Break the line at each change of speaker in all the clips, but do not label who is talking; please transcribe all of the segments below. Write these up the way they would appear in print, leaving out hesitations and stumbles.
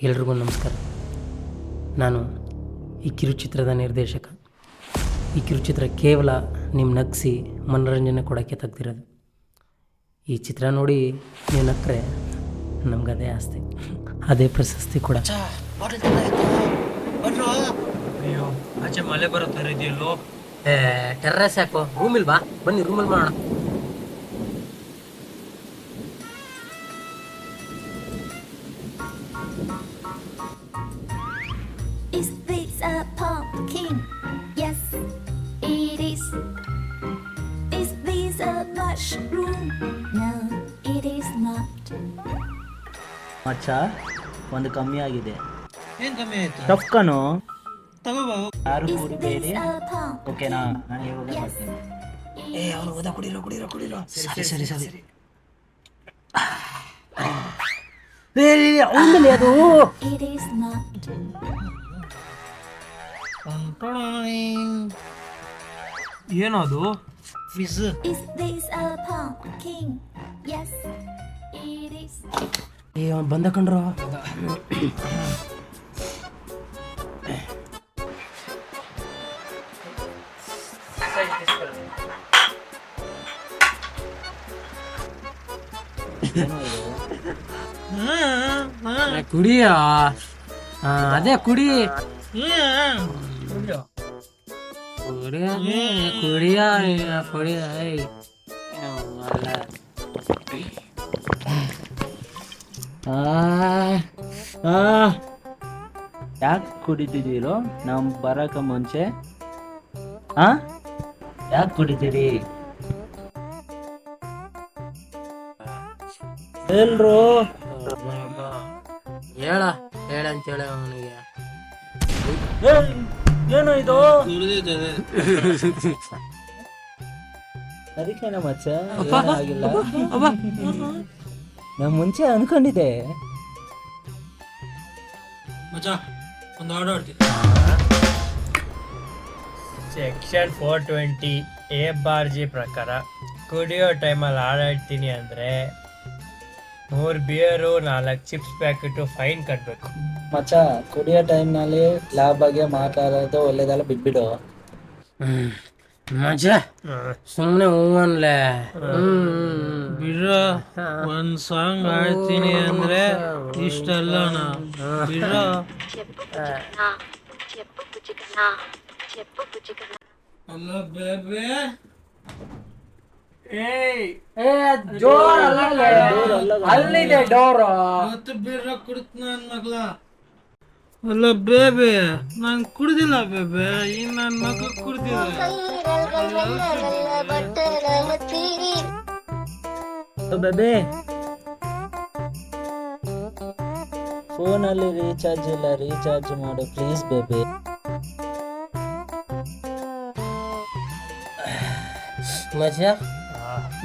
ಎಲ್ರಿಗೂ ನಮಸ್ಕಾರ. ನಾನು ಈ ಕಿರುಚಿತ್ರದ ನಿರ್ದೇಶಕ. ಈ ಕಿರುಚಿತ್ರ ಕೇವಲ ನಿಮ್ಮ ನಗಿಸಿ ಮನೋರಂಜನೆ ಕೊಡೋಕ್ಕೆ ತೆಗ್ದಿರೋದು. ಈ ಚಿತ್ರ ನೋಡಿ ನೀವು ನಕ್ಕರೆ ನಮ್ಗದೇ ಆಸ್ತಿ, ಅದೇ ಪ್ರಶಸ್ತಿ ಕೂಡ.
ಅಯ್ಯೋ ಆಚೆ ಮಳೆ ಬರೋ ಥರ ಇದೆಯಲ್ಲೋ.
ಟೆರ್ರಸ್ ಯಾಕೋ, ರೂಮಿಲ್ ಬಾ, ಬನ್ನಿ ರೂಮಲ್ಲಿ ಮಾಡೋಣ.
Is this a pumpkin? Yes, it is. Is this a mushroom? No, it is not.
ಮಚ್ಚ ಒಂದು ಕಮ್ಮಿ ಆಗಿದೆ.
ಏನ್ ಕಮ್ಮಿ ಆಯ್ತು?
ಟಫ್ಕನು
ತಗೋಬಾ.
ಯಾರು
Is
ಕೂಡಬೇಡಿ,
this a pumpkin?
ಓಕೆನಾ? ನಾನು ಇವಾಗ
Yes.
ಮಾಡ್ತೀನಿ.
ಅವ್ನು ಓದ ಕುಡಿರೋ. ಸರಿ.
ಆಮೇಲೆ ಅದು
It is not.
ಏನದು? Fees.
Is this a pumpkin? Yes, it is.
ಅವ್ನು ಬಂದ ಕಂಡ್ರು. ಕುಡಿಯ, ಅದೇ ಕುಡಿ
ಯಾಕೆ ಕುಡಿತಿದ್ದೀರೋ ನಾವು ಬರಕ ಮುಂಚೆ? ಯಾಕೆ ಕುಡಿತೀರಿ ಎಲ್ರು?
ಹೇಳಂತೇಳ ಅವನಿಗೆ.
ಏನು ಇದು? ಅದಕ್ಕೇನ ಮಚ್ಚ ಆಗಿಲ್ಲ. ನಾ ಮುಂಚೆ ಅನ್ಕೊಂಡಿದ್ದೆ.
ಮಚ್ಚಾ ಒಂದು ಆರ್ಡರ್ ಆಡ್ತೀನಿ. ಸೆಕ್ಷನ್ 420 A/G ಪ್ರಕಾರ ಕುಡಿಯೋ ಟೈಮಲ್ಲಿ ಆಡಾಡ್ತೀನಿ ಅಂದರೆ 3 ಬಿಯರು 4 ಚಿಪ್ಸ್ ಪ್ಯಾಕೆಟು ಫೈನ್ ಕಟ್ಟಬೇಕು.
ಮಚ್ಚ ಕುಡಿಯೋ ಟೈಮ್ನಲ್ಲಿ ಲಾಭ ಬಗ್ಗೆ ಮಾತಾಡೋದು ಒಳ್ಳೇದಲ್ಲ, ಬಿಟ್ಬಿಡು.
ಮಜ ಸುಮ್ಮನೆ ಹೂವನ್ಲೆ
ಬಿಡ್ರ, ಒಂದ್ ಸಾಂಗ್ ಆಡ್ತೀನಿ ಅಂದ್ರೆ ಇಷ್ಟಲ್ಲಣ ಬಿಡ್ರ. ಅಲ್ಲ ಬೇಬೆ,
ಅಲ್ಲಿದೆ ಡೋರು.
ಮತ್ತೆ ಬಿಡ್ರ ಕುಡಿತ ನನ್ ಮಗ್ಲ. ಅಲ್ಲ ಬೇಬೆ, ನಾನ್ ಕುಡ್ದಿಲ್ಲ ಬೇಬೆ, ಈ ನನ್ ಮಗ ಕುಡ್ದಿಲ್ಲ.
ಬೇಬೆ ಫೋನಲ್ಲಿ ರೀಚಾರ್ಜ್ ಇಲ್ಲ, ರೀಚಾರ್ಜ್ ಮಾಡು ಪ್ಲೀಸ್ ಬೇಬೆ.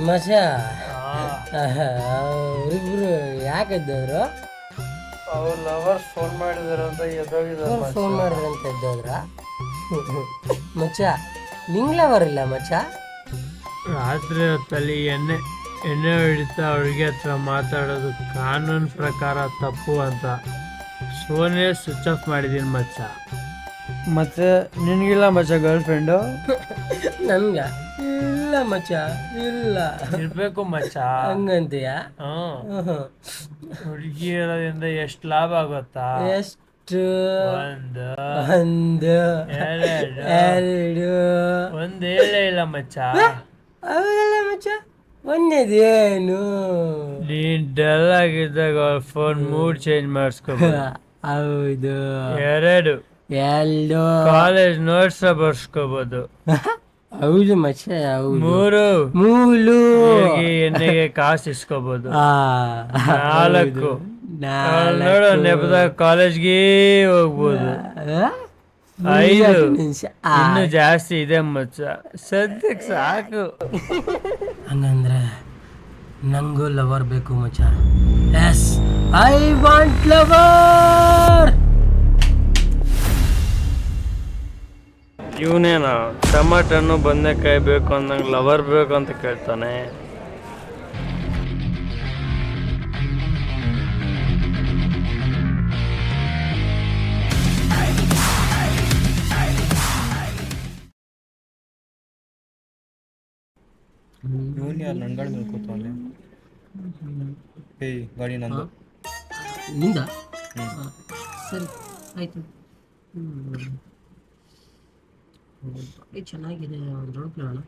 ಮಜ ಅವ್ರಿಬ್ರು ಯಾಕೆದ್ದೋದ್ರು?
ಅವ್ರ ಲವರ್ಸ್ ಫೋನ್ ಮಾಡಿದಾರಂತ ಎದ್ದೋಗಿದ್ದಾರೆ.
ಫೋನ್ ಮಾಡಿದ್ರಂತ ಎದ್ದೋದ್ರ? ಮಚ್ಚ ನಿಂಗ್ ಲವರ್ ಇಲ್ಲ ಮಚ್ಚ?
ರಾತ್ರಿ ಹೊತ್ತಲ್ಲಿ ಎಣ್ಣೆ ಹೊಡಿತಾ ಹುಡುಗಿ ಹತ್ರ ಮಾತಾಡೋದು ಕಾನೂನು ಪ್ರಕಾರ ತಪ್ಪು ಅಂತ ಫೋನೇ ಸ್ವಿಚ್ ಆಫ್ ಮಾಡಿದೀನಿ ಮಚ್ಚ. ಮತ್ತೆ ನಿನ್ಗಿಲ್ಲ ಮಚ್ಚ ಗರ್ಲ್ ಫ್ರೆಂಡು?
ನನ್ಗ ಇಲ್ಲ ಮಚ್ಚ, ಇಲ್ಲ.
ಇರ್ಬೇಕು ಮಚ್ಚ.
ಹಂಗಂತೀಯ?
ಹುಡುಗಿ ಇರೋದ್ರಿಂದ ಎಷ್ಟು ಲಾಭ ಆಗುತ್ತಾ?
ಎಷ್ಟು?
ಒಂದು
ಎರಡು
ಒಂದು ಹೇಳೇ ಇಲ್ಲ ಮಚ್ಚ.
ಅವೆಲ್ಲ ಮಚ್ಚ ಒಂದೇದೇನು?
ನೀನ್ ಡಲ್ ಆಗಿದ್ದಾಗ ಫೋನ್ ಮೂಡ್ ಚೇಂಜ್ ಮಾಡಿಸ್ಕೋಬಹುದು.
ಹೌದು.
ಎರಡು ಕಾಲೇಜ್ ನೋಟ್ಸ್ ಬರ್ಸ್ಕೋಬಹುದು.
ಹೌದು ಮಚ್ಚ, ಹೌದು.
ಮೂರು ಎಣ್ಣೆಗೆ ಕಾಸು ಇಸ್ಕೋಬಹುದು. 4 ನೋಡು ನೆಪದಾಗ ಕಾಲೇಜ್ಗೆ ಹೋಗ್ಬೋದು. 5 ಇನ್ನು ಜಾಸ್ತಿ ಇದೆ ಮಚ್ಚ, ಸದ್ಯಕ್ಕೆ ಸಾಕು.
ಹಂಗಂದ್ರೆ ನಂಗೂ ಲವರ್ ಬೇಕು ಮಚ್ಚ. Yes, I want lover.
ಇವನೇನ ಟಮಾಟನ್ನು ಬದನೆಕಾಯಿ ಬೇಕು ಅಂದಂಗೆ ಲವರ್ ಬೇಕು ಅಂತ ಕೇಳ್ತಾನೆ.
ಯಾರು ನನ್ನ ಗಾಡಿ ಮೇಲೆ ಕೂತವಲ್ಲಿ? ಏಯ್ ಗಾಡಿ ನಂದು.
ನಿಂದ
ಹ್ಞೂ.
ಸರಿ ಆಯಿತು. ಚೆನ್ನಾಗಿದೆ ನೋಡ್ಕೊಳ್ಳೋಣ.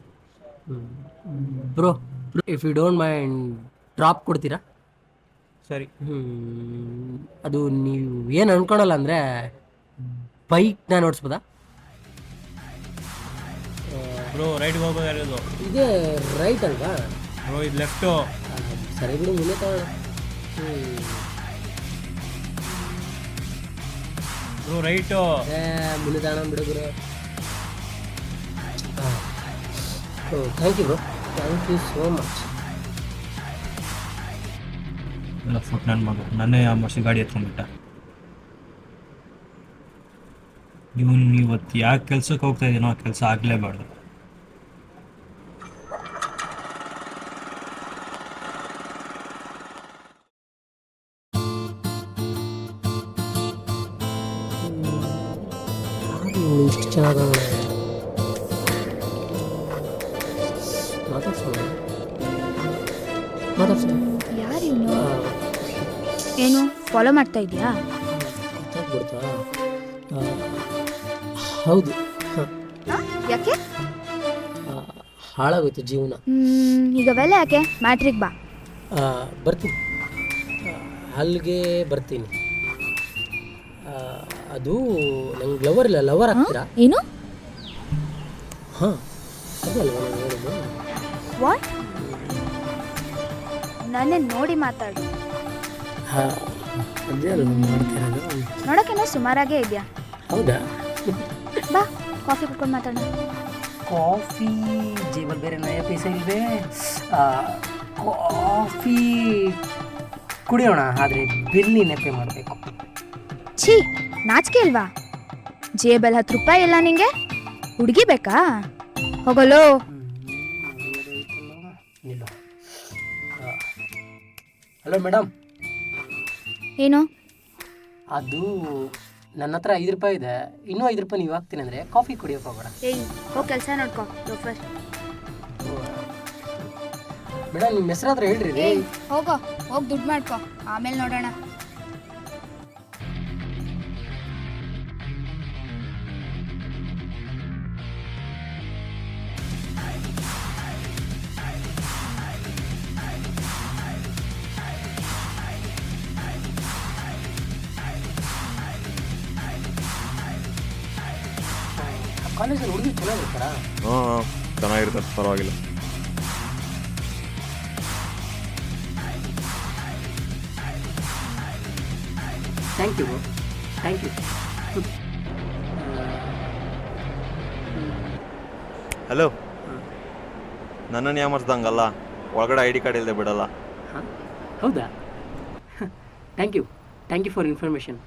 Bro if you don't mind drop ಕೊಡ್ತೀರಾ?
ಸರಿ.
ಅದು ನೀವು ಏನು ಅನ್ಕೊಳಲ್ಲ ಅಂದರೆ ಬೈಕ್ನ ನೋಡಿಸ್ಬೋದಾ?
ಬ್ರೋ ರೈಟ್ಗೆ ಹೋಗೋದು ಯಾರಿದು?
ಇದೇ ರೈಟ್ ಅಲ್ವಾ?
ಬ್ರೋ ಇದು ಲೆಫ್ಟು.
ಸರಿ ಬಿಡು, ಮುಂದೆ ತಗೋಣ.
Bro right.
ಮುಂದೆ ತಗೋಣ ಬಿಡು bro. Thank you bro, thank you so much.
ಎಲ್ಲ ಫುಟ್ ನನ್ನ ಮಗ ನನ್ನೇ ಆಮರ್ಸಿ ಗಾಡಿ ಎತ್ಕೊಂಡ್ಬಿಟ್ಟ. ಇವನು ಇವತ್ತು ಯಾಕೆ ಕೆಲ್ಸಕ್ಕೆ ಹೋಗ್ತಾ ಇದ್ದೀನೋ ಆ ಕೆಲಸ ಆಗಲೇಬಾರ್ದು.
ಇಷ್ಟು ಚೆನ್ನಾಗಿ ಮಾತಾಡ್ಸೋಣ.
ಯಾರು ಇವನು? ಏನು ಫಾಲೋ ಮಾಡ್ತಾ ಇದೆಯಾ?
ಗೊತ್ತಾಗ್ಬಿಡ್ತಾ? ಹೌದು.
ಯಾಕೆ?
ಹಾಳಾಗೋಯ್ತು ಜೀವನ.
ಈಗ ಅವೆಲ್ಲ ಯಾಕೆ? ಮ್ಯಾಟ್ರಿಕ್ ಬಾ.
ಬರ್ತೀನಿ, ಅಲ್ಲಿಗೆ ಬರ್ತೀನಿ. ಅದು ನಂಗೆ ಲವರ್ ಇಲ್ಲ, ಲವರ್ ಆಗ್ತೀರಾ?
ಏನು?
ಹಾಂ ಅದೇ ಅಲ್ವಾ ನಾನು ಹೇಳಿದ್ದು?
ವಾಟ್? ನನ್ನೇ ನೋಡಿ ಮಾತಾಡು.
ಹಾಂ ಅದೇ ಅಲ್ವಾ ಮಾಡ್ತಿರೋದು?
ನೋಡೋಕ್ಕೇನೋ ಸುಮಾರಾಗೇ ಇದೆಯಾ?
ಹೌದಾ?
ಬಾ ಕಾಫಿ ಕುಡ್ಕೊಂಡು ಮಾತಾಡೋಣ.
ಕಾಫಿ ಜೇಬಲ್ ಬೇರೆ ನಯ ಪೈಸೆ ಇಲ್ವೇ? ಕಾಫಿ ಕುಡಿಯೋಣ, ಆದರೆ ಬಿಲ್ ನೀನೇ ಪೇ ಮಾಡಬೇಕು.
ಛೀ, ನಾಚಿಕೆ ಇಲ್ವಾ? ಜೇಬಲ್ 10 ರೂಪಾಯಿ ಇಲ್ಲ ನಿಂಗೆ? ಹುಡುಗಿ ಬೇಕಾ? ಹೋಗಲು.
Hello madam.
ಏನು?
ಅದು ನನ್ನ ಹತ್ರ 5 ರೂಪಾಯಿ ಇದೆ, ಇನ್ನೂ 5 ರೂಪಾಯಿ ನೀವು ಹಾಕ್ತೀನಿ ಅಂದರೆ ಕಾಫಿ ಕುಡಿಯೋಕೆ ಹೋಗೋಣ.
ಏಯ್ ಹೋಗಿ ಕೆಲಸ ನೋಡ್ಕೊ ಲೋಫರ್.
ಮೇಡಮ್ ನಿಮ್ಮ ಹೆಸರಾದ್ರೆ ಹೇಳ್ರಿ.
ಏಯ್ ಹೋಗೋ, ಹೋಗಿ ದುಡ್ಡು ಮಾಡ್ಕೊ, ಆಮೇಲೆ ನೋಡೋಣ.
ಕಾಲೇಜಲ್ಲಿ ಹುಡುಗಿ ಚೆನ್ನಾಗಿರ್ತಾರಾ?
ಹಾಂ ಚೆನ್ನಾಗಿರ್ತಾರೆ, ಪರವಾಗಿಲ್ಲ.
Thank you thank you.
Hello, ನನ್ನನ್ನು ಯಾಮರ್ಸ್ದಂಗಲ್ಲ, ಒಳಗಡೆ ID ಕಾರ್ಡ್ ಇಲ್ಲದೆ ಬಿಡಲ್ಲ.
ಹಾಂ ಹೌದಾ? Thank you for information.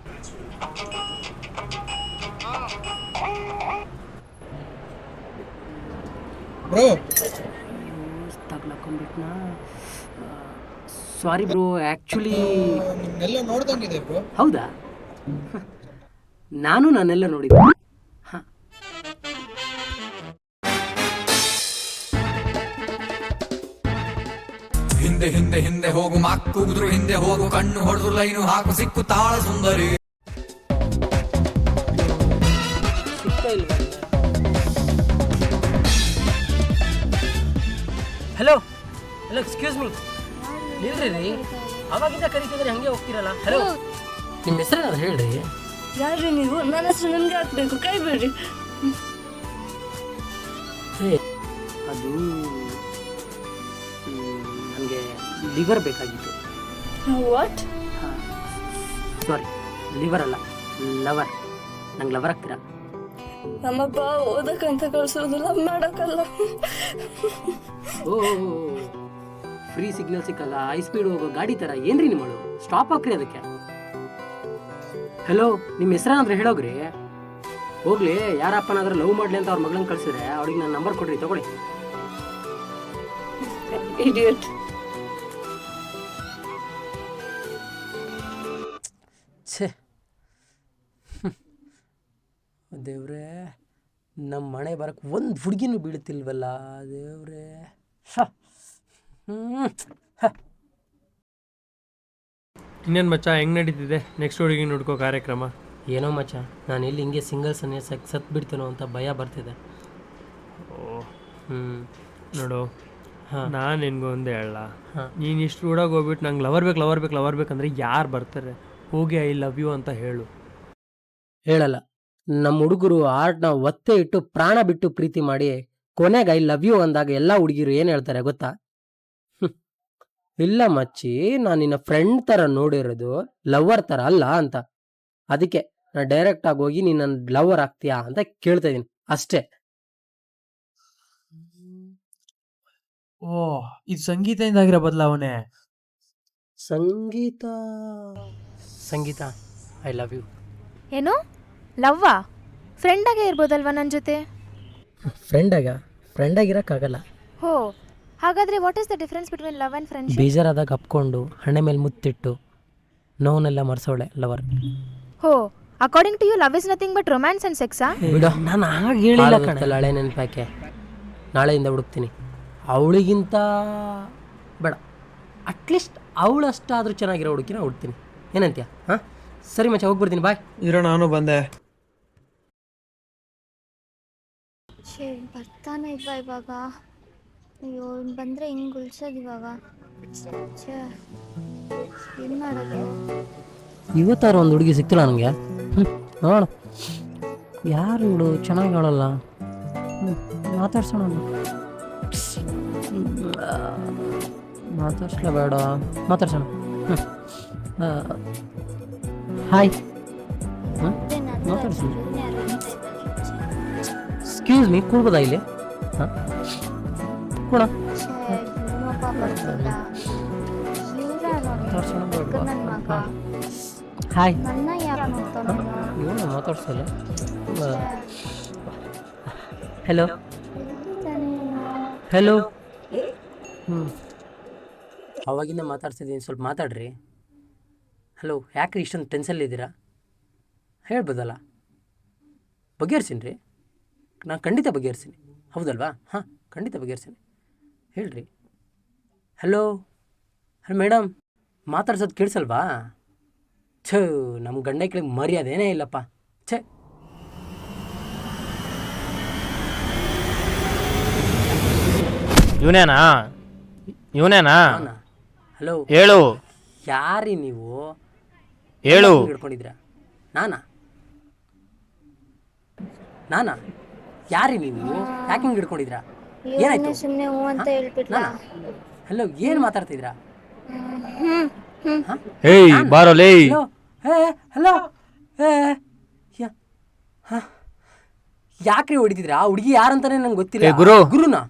Bro
ತಗ್ಲಾಕೊಂಡ್ಬಿಟ್ನಾ? ಸಾರಿ ಬ್ರೋ, ಆ್ಯಕ್ಚುಲಿ
ನಿಮ್ನೆಲ್ಲ ನೋಡ್ದಂಗಿದೆ ಬ್ರೋ.
ಹೌದಾ? ನಾನು ನಾನೆಲ್ಲ ನೋಡಿದ್ದೆ. ಹಾಂ
ಹಿಂದೆ ಹಿಂದೆ ಹಿಂದೆ ಹೋಗು ಮಕ್ಕುದ್ರು ಹಿಂದೆ ಹೋಗು ಕಣ್ಣು ಹೊಡೆದು ಲೈನು ಹಾಕು ಸಿಕ್ಕು ತಾಳ ಸುಂದರಿ.
ಸಿಗ್ತಾ ಇಲ್ವಾ? ಹಲೋ ಹಲೋ, ಎಕ್ಸ್ಕ್ಯೂಸ್ ಮೀ, ನಿಲ್ರಿ ರೀ. ಅವಾಗಿಂದ ಕರಿತಿದ್ರೆ ಹಂಗೆ ಹೋಗ್ತಿರಲ್ಲ. ಹಲೋ, ನಿಮ್ಮ ಹೆಸರು ಅದು ಹೇಳ್ರಿ.
ಯಾರ್ರಿ ನೀವು? ನನ್ನ ಹೆಸರು ನನಗೆ ಹಾಕ್ಬೇಕು, ಕೈ ಬಿಡ್ರಿ.
ಅದು ನನಗೆ ಲಿವರ್ ಬೇಕಾಗಿತ್ತು.
ವಾಟ್?
ಹಾಂ ಸಾರಿ, ಲಿವರ್ ಅಲ್ಲ, ಲವರ್. ನಂಗೆ ಲವರ್ ಆಗ್ತೀರಾ?
ನಮ್ಮಪ್ಪ ಓದಕ್ಕಂತ ಕಳ್ಸೋದು, ಲವ್ ಮಾಡೋಕ್ಕಲ್ಲ.
ಓ ಫ್ರೀ ಸಿಗ್ನಲ್ ಸಿಕ್ಕಲ್ಲ, ಹೈ ಸ್ಪೀಡ್ ಹೋಗೋ ಗಾಡಿ ಥರ ಏನ್ರಿ ನಿಮ್ಮಳು? ಸ್ಟಾಪ್ ಹಾಕ್ರಿ ಅದಕ್ಕೆ. ಹಲೋ, ನಿಮ್ಮ ಹೆಸರೇನಾದ್ರೆ ಹೇಳೋಗ್ರಿ. ಹೋಗ್ಲಿ, ಯಾರಪ್ಪನಾದ್ರೂ ಲವ್ ಮಾಡಲಿ ಅಂತ ಅವ್ರ ಮಗಳನ್ನ ಕಳ್ಸಿದ್ರೆ ಅವ್ರಿಗೆ ನನ್ನ ನಂಬರ್ ಕೊಡ್ರಿ, ತಗೊಳ್ಳಿ.
ಇಡಿಯಟ್.
ಛೇ, ದೇವ್ರೇ, ನಮ್ಮ ಮನೆ ಬರಕ್ಕೆ ಒಂದು ಹುಡುಗಿನೂ ಬೀಳುತ್ತಿಲ್ವಲ್ಲ ದೇವ್ರೇ.
ಇನ್ನೇನು ಮಚ್ಚ ಹೆಂಗೆ ನಡೀತಿದೆ ನೆಕ್ಸ್ಟ್ ಹುಡುಗಿ ನೋಡ್ಕೋ ಕಾರ್ಯಕ್ರಮ?
ಏನೋ ಮಚ್ಚ, ನಾನು ಎಲ್ಲಿ ಹಿಂಗೆ ಸಿಂಗಲ್ ಸತ್ ಬಿಡ್ತೇನೋ ಅಂತ ಭಯ ಬರ್ತಿದೆ.
ಓ
ಹ್ಞೂ
ನೋಡು,
ಹಾಂ
ನಾನು ನಿನ್ಗೆ ಒಂದೇ ಹೇಳ,
ಹಾಂ
ನೀನು ಇಷ್ಟು ಹುಡುಗ ಹೋಗ್ಬಿಟ್ಟು ನಂಗೆ ಲವರ್ ಬೇಕಂದ್ರೆ ಯಾರು ಬರ್ತಾರೆ? ಹೋಗಿ ಐ ಲವ್ ಯು ಅಂತ ಹೇಳು.
ಹೇಳಲ್ಲ. ನಮ್ಮ ಹುಡುಗರು ಆರ್ಟ್ನ ಒತ್ತೆ ಇಟ್ಟು ಪ್ರಾಣ ಬಿಟ್ಟು ಪ್ರೀತಿ ಮಾಡಿ ಕೊನೆಗೆ ಐ ಲವ್ ಯು ಅಂದಾಗ ಎಲ್ಲ ಹುಡುಗಿರು ಏನು ಹೇಳ್ತಾರೆ ಗೊತ್ತಾ? ಇಲ್ಲ ಮಚ್ಚಿ, ನಾನು ನಿನ್ನ ಫ್ರೆಂಡ್ ಥರ ನೋಡಿರೋದು, ಲವರ್ ಥರ ಅಲ್ಲ ಅಂತ. ಅದಕ್ಕೆ ನಾನು ಡೈರೆಕ್ಟ್ ಆಗಿ ಹೋಗಿ ನೀನು ನನ್ನ ಲವರ್ ಆಗ್ತೀಯಾ ಅಂತ ಕೇಳ್ತಾ ಇದ್ದೀನಿ ಅಷ್ಟೇ.
ಓ, ಇದು ಸಂಗೀತದಿಂದ ಆಗಿರೋ ಬದಲಾವಣೆ.
Sangeetha Sangeetha I love you.
ಏನು ಲವ್ವಾ? ಫ್ರೆಂಡಾಗೆ ಇರ್ಬೋದಲ್ವಾ ನನ್ನ ಜೊತೆ?
ಫ್ರೆಂಡಾಗಿರೋಕ್ಕಾಗಲ್ಲ.
ಹೋ, ಹಾಗಾದರೆ what is the difference between love and friendship?
ಬೇಜಾರಾದಾಗ ಅಪ್ಕೊಂಡು ಹಣೆ ಮೇಲೆ ಮುತ್ತಿಟ್ಟು ನೋವನ್ನೆಲ್ಲ ಮರ್ಸೋಳೆ ಲವರ್.
ಹೋ, according to you love is nothing but romance and ಸೆಕ್ಸಾ?
ಬಿಡು, ನಾನು ಹಾಗೆ ಹೇಳಿಲ್ಲ ಕಣೆ. ಹಳೆ ನೆನಪಾಕೆ ನಾಳೆಯಿಂದ ಹುಡುಕ್ತೀನಿ. ಅವಳಿಗಿಂತ ಬೇಡ, ಅಟ್ಲೀಸ್ಟ್ ಅವಳಷ್ಟಾದರೂ ಚೆನ್ನಾಗಿರೋ ಹುಡುಕಿನ ಹುಡ್ತೀನಿ. ಏನಂತೀಯ? ಹಾಂ ಸರಿ ಮಚ್ಚ, ಹೋಗ್ಬಿಡ್ತೀನಿ, ಬಾಯ್.
ಇರೋ ನಾನು ಬಂದೆ.
ಬರ್ತಾನೆ ಇಲ್ವಾ ಇವಾಗ? ಅಯ್ಯೋ, ಇನ್ನು ಬಂದರೆ ಹಿಂಗೆ ಗುಲ್ಸೋದು ಇವಾಗ. ಏನು ಮಾಡೋದು?
ಇವತ್ತಾರು ಒಂದು ಹುಡುಗಿ ಸಿಕ್ತಿಲ್ಲ ನನಗೆ. ನೋಡು, ಯಾರು ಇವಳು ಚೆನ್ನಾಗಿ ಅವಳಲ್ಲ. ಮಾತಾಡ್ಸೋಣ. ಮಾತಾಡ್ಸ್ಲೇ ಬೇಡ, ಮಾತಾಡ್ಸೋಣ. ಹಾಯ್. ಮಾತಾಡ್ಸಿ. ಎಕ್ಸ್ಕ್ಯೂಸ್ ಮೀ, ಕೂಡ್ಬೋದಾ ಇಲ್ಲಿ? ಹಾಂ ಕೂಡ ಮಾತಾಡ್ಸೋಣ ಬೇಡ? ಹಾಯ್.
ನನ್ನ ಯಾರು ನೋಡ್ತಾನೆ?
ಇವನು ಮಾತಾಡ್ಸಲ್ಲ. Hello hello. ಅವಾಗಿಂದ ಮಾತಾಡ್ತಿದ್ದೀನಿ, ಸ್ವಲ್ಪ ಮಾತಾಡ್ರಿ. ಹಲೋ, ಯಾಕ್ರಿ ಇಷ್ಟೊಂದು ಟೆನ್ಷನ್ಲಿದ್ದೀರಾ? ಹೇಳ್ಬೋದಲ್ಲ? ಬಗೆಹರಿಸಿನಿ ರೀ, ನಾನು ಖಂಡಿತ ಬಗೆಹರಿಸ್ತೀನಿ. ಹೌದಲ್ವಾ? ಹಾಂ, ಖಂಡಿತ ಬಗೆಹರಿಸ್ತೀನಿ. ಹೇಳ್ರಿ. ಹಲೋ ಮೇಡಮ್, ಮಾತಾಡ್ಸೋದು ಕೇಳಿಸಲ್ವಾ? ಛೇ, ನಮ್ಮ ಗಂಡ ಕೆಳಗೆ ಮರ್ಯಾದೇನೇ ಇಲ್ಲಪ್ಪ. ಛೇ,
ಇವನೇನಾ?
ಹಲೋ,
ಹೇಳು.
ಯಾರಿ ನೀವು?
ಹೇಳು.
ಹಿಡ್ಕೊಂಡಿದ್ರಾ? ನಾನಾ? ಯಾರಿ ನೀವು? ಯಾಕೆ ಹಿಂಗೆ ಹಿಡ್ಕೊಂಡಿದ್ರಾ? ಏನಾಯ್ತು?
ಸುಮ್ಮನೆ ಹೂ ಅಂತ ಹೇಳ್ಬಿಟ್ಲ.
ಹಲೋ, ಏನು ಮಾತಾಡ್ತಿದ್ರಾ?
ಏಯ್ ಬಾರೋ ಲೇ.
ಹಲೋ, ಯಾಕ್ರಿ ಹೊಡಿತಿದ್ರಾ? ಆ ಹುಡುಗಿ ಯಾರಂತಾನೆ ನಂಗೆ ಗೊತ್ತಿಲ್ಲ. ಗುರುನಾ?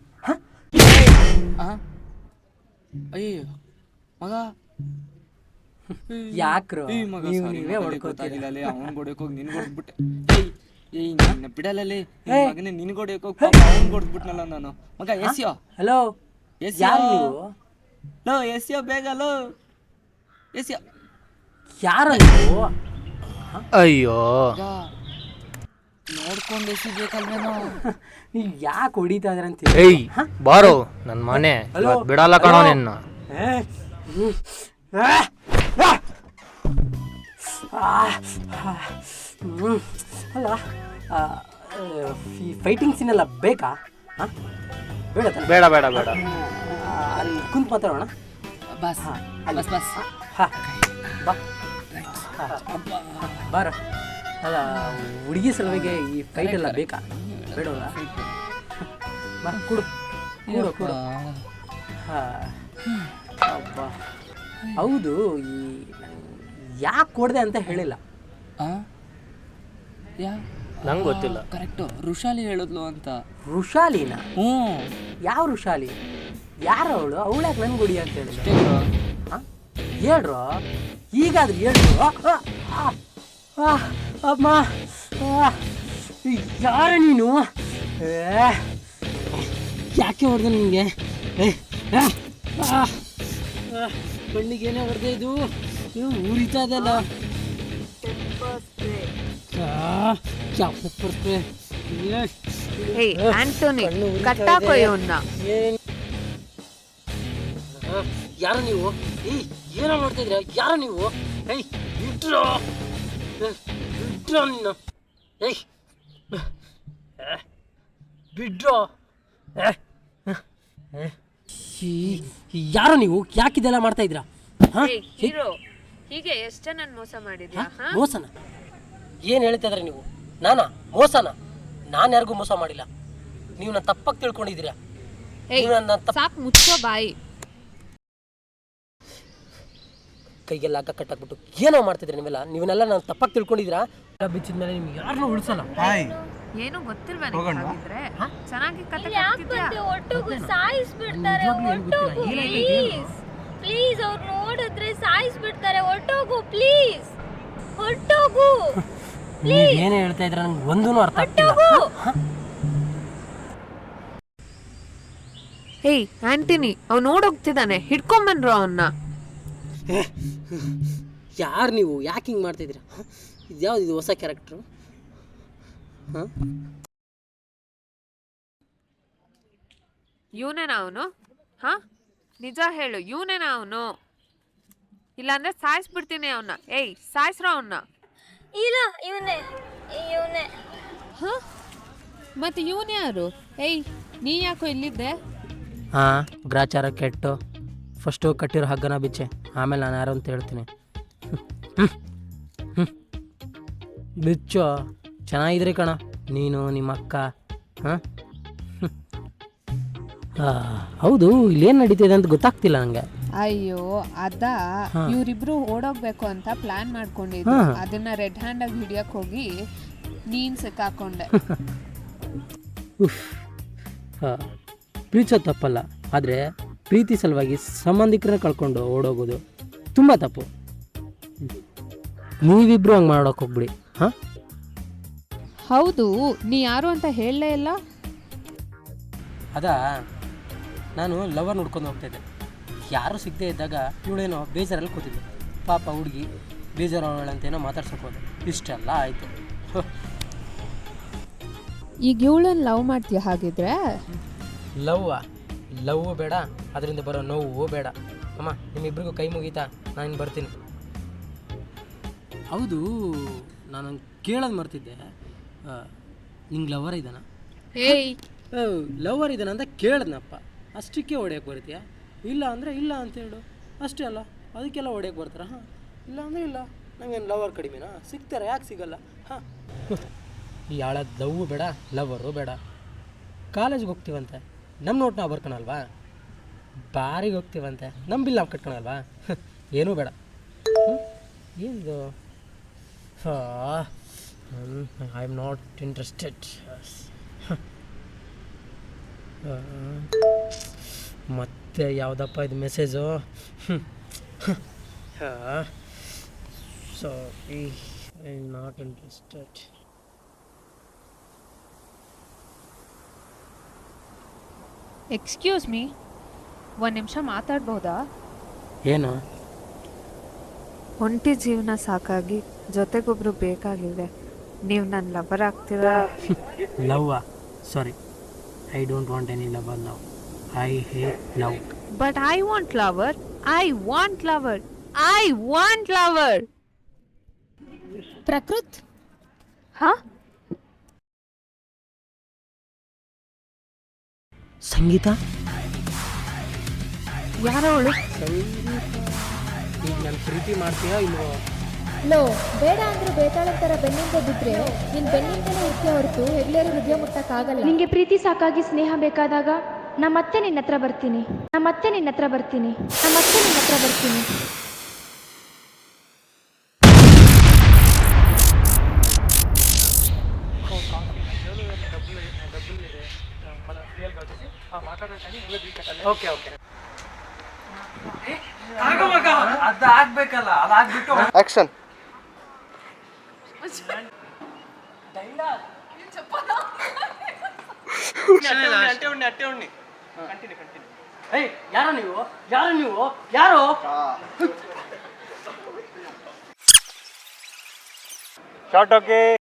ಅಯ್ಯೋ ಮಗ,
ಯಾಕ್ರು
ನೀವೇ
ಹೊಡ್ಕೋತೀರಿ?
ಅವ್ನು ಹೊಡೆಯೋಕೆ ಹೋಗಿ ನಿನ್ಗೆ ಹೊಡೆದ್ಬಿಟ್ಟೆ. ಏಯ್ ನನ್ನ ಬಿಡಲಲ್ಲಿ ಮಗನೇ, ನಿನ್ಗೆ ಹೊಡೆಯೋಕೆ ಹೋಗಿ ಅವ್ನು ಹೊಡೆದ್ಬಿಟ್ನಲ್ಲ ನಾನು. ಮಗ ಎಸ್ಯೋ.
ಹಲೋ, ಯಾರು ನೀವು?
ಲೋ ಎಸ್ಯೋ, ಬೇಗ ಲೋ ಎಸ್ಯೋ.
ಯಾರ ನೀವು?
ಅಯ್ಯೋ,
ನೋಡ್ಕೊಂಡು ಎಸಿಬೇಕಲ್ವೇನೋ.
ನೀವು ಯಾಕೆ ಹೊಡಿತಾ ಇದ್ರ ಅಂತ.
ಏಯ್ ಬಾರೋ ನನ್ನ ಮನೆ, ಬಿಡಲ್ಲ ಕಣೋ ನಿನ್ನ.
ಅಲ್ಲ, ಈ ಫೈಟಿಂಗ್ ಸೀನ್ ಎಲ್ಲ ಬೇಕಾ? ಬೇಡ
ಬೇಡ ಬೇಡ ಬೇಡ.
ಅಲ್ಲಿ ಕುಂತು ಮಾತಾಡೋಣ.
Bus bus bus.
ಹಾಂ ಬಾ, ಬಾರ. ಅಲ್ಲ, ಹುಡುಗಿ ಸಲುವಾಗಿ ಈ ಫೈಟ್ ಎಲ್ಲ ಬೇಕಾ? ಬೇಡವಲ್ಲ? ಬಾ, ಕೊಡು ಕೊಡು ಕೊಡು. ಹಾಂ, ಅಬ್ಬಾ. ಹೌದು, ಈ ಯಾಕೆ ಕೊಡದೆ ಅಂತ ಹೇಳಿಲ್ಲ.
ನಂಗೆ ಗೊತ್ತಿಲ್ಲ.
ಕರೆಕ್ಟು, ಋಷಾಲಿ ಹೇಳಿದ್ಲು ಅಂತ.
ಋಷಾಲಿನ?
ಹ್ಞೂ.
ಯಾವ ಋಷಾಲಿ? ಯಾರು ಅವಳು? ಅವಳ್ಯಾಕೆ ನನ್ಗೆ ಹೊಡಿ ಅಂತ ಹೇಳಿದ್ರು? ಹಾಂ, ಹೇಳ್ರು, ಈಗಾದ್ರೂ ಹೇಳ್ರು. ಅಮ್ಮ, ಯಾರ ನೀನು? ಯಾಕೆ ಹೊಡೆದೆ ನಿಮಗೆ? ಕಣ್ಣಿಗೇನೇ ಹೊಡೆದೆ? ಇದು ಉರಿತಾ ಇದೆಲ್ಲ.
ಆಂಟೋನಿ, ಕಟ್ಟಾಕೋ ಇವನ್ನ.
ಯಾರು ನೀವು? ಏಯ್ ಏನೋ ಮಾಡ್ತಾ ಇದ್ದೀರಾ? ಯಾರು ನೀವು? ಏಯ್ ಬಿಟ್ರೋ ಬಿಟ್ರೋ ನೀನು. ಏಯ್ ಬಿಡ್ರೋ. ಯಾರು ನೀವು? ಯಾಕಿದೆಲ್ಲ ಮಾಡ್ತಾ ಇದ್ದೀರಾ?
ಹೀರೋ ಹೀಗೆ ಎಷ್ಟು ಜನ ಮೋಸ ಮಾಡಿದ್ಯಾ?
ಮೋಸನ? ಏನು ಹೇಳ್ತಾ ಇದ್ರಿ ನೀವು? ನಾನಾ ಮೋಸನ? ನಾನು ಯಾರಿಗೂ ಮೋಸ ಮಾಡಿಲ್ಲ. ನೀವು ನನ್ನ ತಪ್ಪಾಗಿ ತಿಳ್ಕೊಂಡಿದ್ದೀರಾ.
ಸಾಕು ಮುಚ್ಚೋ ಬಾಯಿ.
ಕೈಗೆಲ್ಲ ಹಗ್ಗ ಕಟ್ಟಾಕ್ಬಿಟ್ಟು ಏನೋ ಮಾಡ್ತಿದ್ರಿ ನೀವೆಲ್ಲ. ನೀವನ್ನೆಲ್ಲ ನಾನು ತಪ್ಪಾಗಿ ತಿಳ್ಕೊಂಡಿದ್ದೀರಾ. ಬಿಚ್ಚಿದ ಮೇಲೆ ನಿಮ್ಗೆ ಯಾರನ್ನೂ ಉಳಿಸಲ್ಲ.
ಏನು ಗೊತ್ತಿಲ್ವಾ ಹಾಗಿದ್ರೆ? ಚೆನ್ನಾಗಿ ಕತೆ
ಒಟ್ಟೋಗು ಸಾಯಿಸ್ಬಿಡ್ತಾರೆ. ಒಟ್ಟೋಗು ಪ್ಲೀಸ್. ಅವ್ರು ನೋಡಿದ್ರೆ ಸಾಯಿಸ್ಬಿಡ್ತಾರೆ. ಒಟ್ಟೋಗು ಪ್ಲೀಸ್. ಹೊಟ್ಟೋಗು.
ನೀವೇನೇ ಹೇಳ್ತಾ ಇದ್ರೆ ನಂಗೆ ಒಂದೂ ಅರ್ಥ ಆಗ್ತಿಲ್ಲ.
ಹೇಯ್ ಆಂಟನಿ, ಅವ್ನು ನೋಡೋಗ್ತಿದ್ದಾನೆ, ಹಿಡ್ಕೊಂಬನ್ರು ಅವನ್ನ.
ಯಾರು ನೀವು? ಯಾಕೆ ಹಿಂಗೆ ಮಾಡ್ತಾಯಿದ್ದೀರಾ? ಇದು ಯಾವ್ದು? ಇದು ಹೊಸ ಕ್ಯಾರೆಕ್ಟ್ರು? ಹಾಂ,
ಇವನೇನ ಅವನು? ಹಾ ನಿಜ ಹೇಳು, ಇವನೇನ ಅವನು? ಇಲ್ಲಾಂದ್ರೆ ಸಾಯಿಸ್ಬಿಡ್ತೀನಿ ಅವನ್ನ. ಏಯ್ ಸಾಯಿಸ್ರೋ ಅವನ್ನ.
ಇಲ್ಲ ಇವನೇ.
ಹ ಮತ್ತೆ ಇವನ್ ಯಾರು? ಏಯ್ ನೀ ಯಾಕೋ ಇಲ್ಲಿದ್ದೆ?
ಹಾಂ, ಗ್ರಾಚಾರ ಕೆಟ್ಟು ಫಸ್ಟು ಕಟ್ಟಿರೋ ಹಗ್ಗನ ಬಿಚ್ಚೆ, ಆಮೇಲೆ ನಾನು ಯಾರು ಅಂತ ಹೇಳ್ತೀನಿ. ಬಿಚ್ಚು. ಚೆನ್ನಾಗಿದ್ರಿ ಕಣ ನೀನು, ನಿಮ್ಮ ಅಕ್ಕ. ಹಾಂ, ಹೌದು. ಇಲ್ಲೇನು ನಡೀತಿದೆ ಅಂತ ಗೊತ್ತಾಗ್ತಿಲ್ಲ ನನಗೆ.
ಅಯ್ಯೋ ಅದಾ, ಇವರಿಬ್ರು ಓಡೋಗ್ಬೇಕು ಅಂತ ಪ್ಲಾನ್ ಮಾಡ್ಕೊಂಡಿದ್ರು. ಅದನ್ನ ರೆಡ್ ಹ್ಯಾಂಡ್ ಆಗಿ ಹಿಡಿಯಕ್ ಹೋಗಿ ನೀನ್ ಸಿಕ್ಕಾಕೊಂಡೆ.
ಹಾಂ, ಪ್ರೀತಿಸೋದು ತಪ್ಪಲ್ಲ, ಆದರೆ ಪ್ರೀತಿ ಸಲುವಾಗಿ ಸಂಬಂಧಿಕರನ್ನ ಕಳ್ಕೊಂಡು ಓಡೋಗೋದು ತುಂಬ ತಪ್ಪು. ನೀವಿಬ್ರು ಹಂಗೆ ಮಾಡೋಕೆ ಹೋಗ್ಬಿಡಿ. ಹಾಂ,
ಹೌದು. ನೀ ಯಾರು ಅಂತ ಹೇಳಲೇ ಇಲ್ಲ.
ಅದಾ, ನಾನು ಲವರ್ ನೋಡ್ಕೊಂಡು ಹೋಗ್ತಾಯಿದ್ದೆ. ಯಾರೂ ಸಿಗದೆ ಇದ್ದಾಗ ಇವಳೇನೋ ಬೇಜಾರಲ್ಲಿ ಕೂತಿದ್ದೆ. ಪಾಪ ಹುಡುಗಿ ಬೇಜಾರವಳಂತೇನೋ ಮಾತಾಡ್ಸೋಕೆ ಹೋದೆ. ಇಷ್ಟೆಲ್ಲ ಆಯಿತು.
ಈಗ ಇವಳನ್ನ ಲವ್ ಮಾಡ್ತೀಯ ಹಾಗಿದ್ರೆ?
ಲವ್ ಬೇಡ, ಅದರಿಂದ ಬರೋ ನೋವು ಬೇಡ. ಅಮ್ಮ, ನಿಮ್ಮಿಬ್ರಿಗೂ ಕೈ ಮುಗೀತಾ? ನಾನು ಬರ್ತೀನಿ. ಹೌದು, ನಾನು ಕೇಳೋದು ಮರ್ತಿದ್ದೆ. ನಿಂಗೆ ಲವರ್ ಇದ್ದಾನ? ಲವರ್ ಇದ್ದಾನ ಅಂತ ಕೇಳಿದ್ನಪ್ಪ. ಅಷ್ಟಕ್ಕೆ ಹೊಡೆಯೋಕೆ ಬರ್ತೀಯಾ? ಇಲ್ಲ ಅಂದರೆ ಇಲ್ಲ ಅಂತ ಹೇಳು ಅಷ್ಟೇ ಅಲ್ಲ. ಅದಕ್ಕೆಲ್ಲ ಹೊಡೆಯೋಕೆ ಬರ್ತಾರ? ಹಾಂ, ಇಲ್ಲ ಅಂದರೆ ಇಲ್ಲ. ನಂಗೇನು ಲವರ್ ಕಡಿಮೆನಾ? ಸಿಗ್ತಾರೆ, ಯಾಕೆ ಸಿಗಲ್ಲ? ಹಾಂ, ಈ ಹಾಳಾದ ಲವ್ವು ಬೇಡ, ಲವರು ಬೇಡ. ಕಾಲೇಜ್ಗೆ ಹೋಗ್ತೀವಂತೆ, ನಮ್ಮ ನೋಟ್ ನಾವು ಬರ್ಕೊಳಲ್ವಾ? ಬಾರಿಗೆ ಹೋಗ್ತೀವಂತೆ, ನಮ್ಮ ಬಿಲ್ ನಾವು ಕಟ್ಕೊಳಲ್ವಾ? ಏನೂ ಬೇಡ. ಏನಿದು? I am not interested. ಮತ್ತೆ ಯಾವುದಪ್ಪ ಇದು message? Sorry, I am not interested.
Excuse me, ಒಂದು ನಿಮಿಷ ಮಾತಾಡ್ಬೋದಾ?
ಏನು?
ಒಂಟಿ ಜೀವನ ಸಾಕಾಗಿ ಜೊತೆಗೊಬ್ರು ಬೇಕಾಗಿದೆ. ನೀವು ನನ್ನ ಲವರ್ ಆಗ್ತೀರಾ?
ಲವ್ವಾ? Sorry, I don't want any lover now. I hate love.
But I want lover. I want lover. I want lover.
Prakruth,
ಹಾ
ಸಂಗೀತ?
ಯಾರವಳು?
ಈಗ ನಾನು ಪ್ರೀತಿ ಮಾಡ್ತೀಯಾ ಇಲ್ವೋ?
ಲೋ, ಬೇಡ ಅಂದ್ರೂ ಬೇತಾಳ ಥರ ಬೆನ್ನಿಂದ ಬಿದ್ದರೆ ನಿನ್ನ ಬೆನ್ನಿಂದಲೇ ಇರ್ತೀಯ ಹೊರತು ಹೆಗ್ಲೇರಿ ಹೃದಯ ಮುಟ್ಟಕ್ಕಾಗಲ್ಲ. ನಿಂಗೆ ಪ್ರೀತಿ ಸಾಕಾಗಿ ಸ್ನೇಹ ಬೇಕಾದಾಗ ನಮ್ಮತ್ತೆ ನಿನ್ನ ಹತ್ರ ಬರ್ತೀನಿ.
Okay okay.
ಅದಾಗಬೇಕಲ್ಲ, ಅದಾಗ್ಬಿಟ್ಟು
ಆಕ್ಷನ್.
ಯಾರು ನೀವು? ಯಾರು?
Short okay.